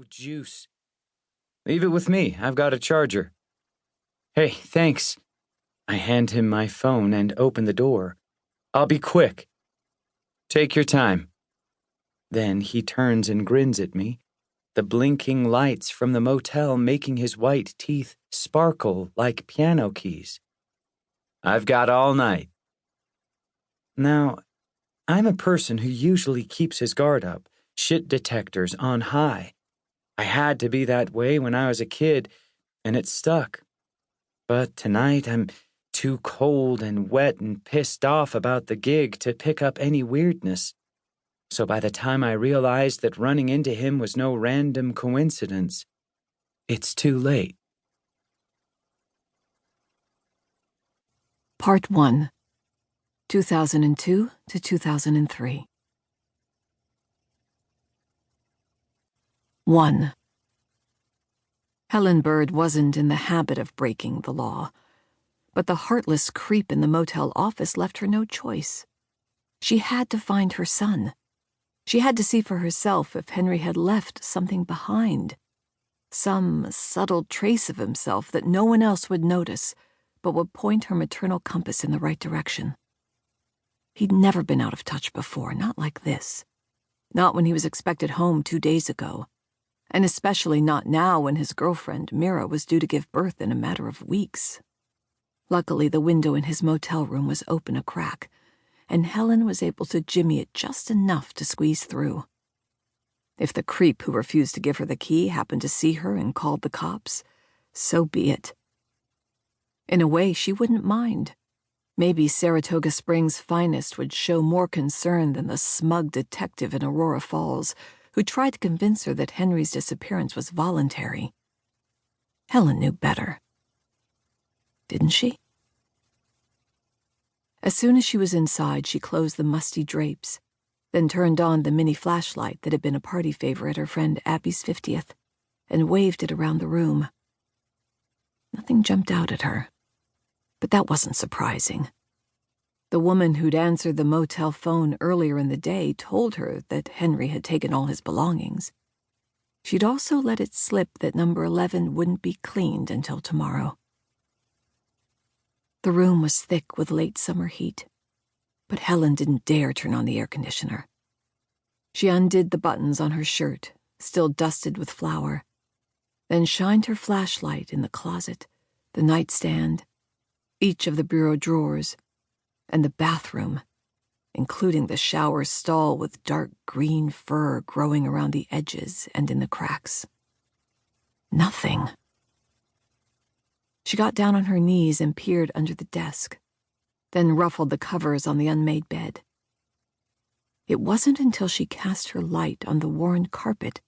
juice. Leave it with me. I've got a charger. Hey, thanks. I hand him my phone and open the door. I'll be quick. Take your time. Then he turns and grins at me, the blinking lights from the motel making his white teeth sparkle like piano keys. I've got all night. Now, I'm a person who usually keeps his guard up, shit detectors on high. I had to be that way when I was a kid, and it stuck. But tonight I'm too cold and wet and pissed off about the gig to pick up any weirdness. So by the time I realized that running into him was no random coincidence, it's too late. Part 1, 2002 to 2003. 1. Helen Bird wasn't in the habit of breaking the law, but the heartless creep in the motel office left her no choice. She had to find her son. She had to see for herself if Henry had left something behind, some subtle trace of himself that no one else would notice, but would point her maternal compass in the right direction. He'd never been out of touch before, not like this. Not when he was expected home 2 days ago, and especially not now when his girlfriend, Mira, was due to give birth in a matter of weeks. Luckily, the window in his motel room was open a crack, and Helen was able to jimmy it just enough to squeeze through. If the creep who refused to give her the key happened to see her and called the cops, so be it. In a way, she wouldn't mind. Maybe Saratoga Springs' finest would show more concern than the smug detective in Aurora Falls who tried to convince her that Henry's disappearance was voluntary. Helen knew better. Didn't she? As soon as she was inside, she closed the musty drapes, then turned on the mini flashlight that had been a party favor at her friend Abby's 50th, and waved it around the room. Nothing jumped out at her, but that wasn't surprising. The woman who'd answered the motel phone earlier in the day told her that Henry had taken all his belongings. She'd also let it slip that number 11 wouldn't be cleaned until tomorrow. The room was thick with late summer heat, but Helen didn't dare turn on the air conditioner. She undid the buttons on her shirt, still dusted with flour, then shined her flashlight in the closet, the nightstand, each of the bureau drawers, and the bathroom, including the shower stall with dark green fur growing around the edges and in the cracks. Nothing. She got down on her knees and peered under the desk, then ruffled the covers on the unmade bed. It wasn't until she cast her light on the worn carpet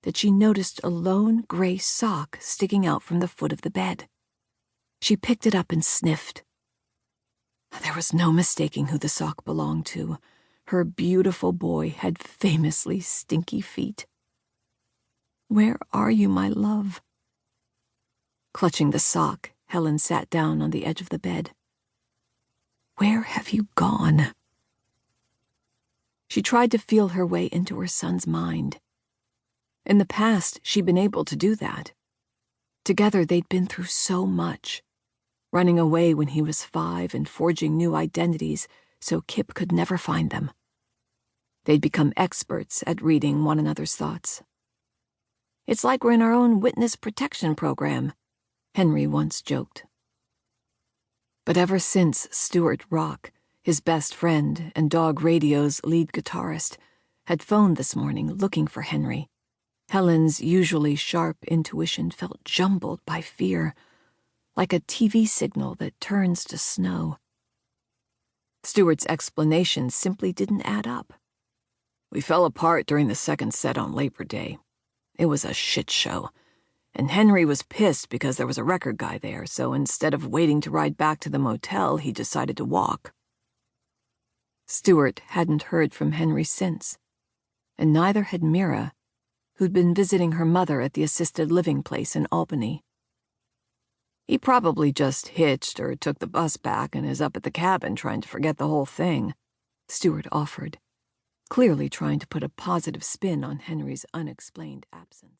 that she noticed a lone gray sock sticking out from the foot of the bed. She picked it up and sniffed. There was no mistaking who the sock belonged to. Her beautiful boy had famously stinky feet. "Where are you, my love?" Clutching the sock, Helen sat down on the edge of the bed. "Where have you gone?" She tried to feel her way into her son's mind. In the past, she'd been able to do that. Together, they'd been through so much. Running away when he was 5 and forging new identities so Kip could never find them. They'd become experts at reading one another's thoughts. "It's like we're in our own witness protection program," Henry once joked. But ever since Stuart Rock, his best friend and Dog Radio's lead guitarist, had phoned this morning looking for Henry, Helen's usually sharp intuition felt jumbled by fear, like a TV signal that turns to snow. Stuart's explanation simply didn't add up. "We fell apart during the second set on Labor Day. It was a shit show, and Henry was pissed because there was a record guy there, so instead of waiting to ride back to the motel, he decided to walk." Stuart hadn't heard from Henry since, and neither had Mira, who'd been visiting her mother at the assisted living place in Albany. "He probably just hitched or took the bus back and is up at the cabin trying to forget the whole thing," Stuart offered, clearly trying to put a positive spin on Henry's unexplained absence.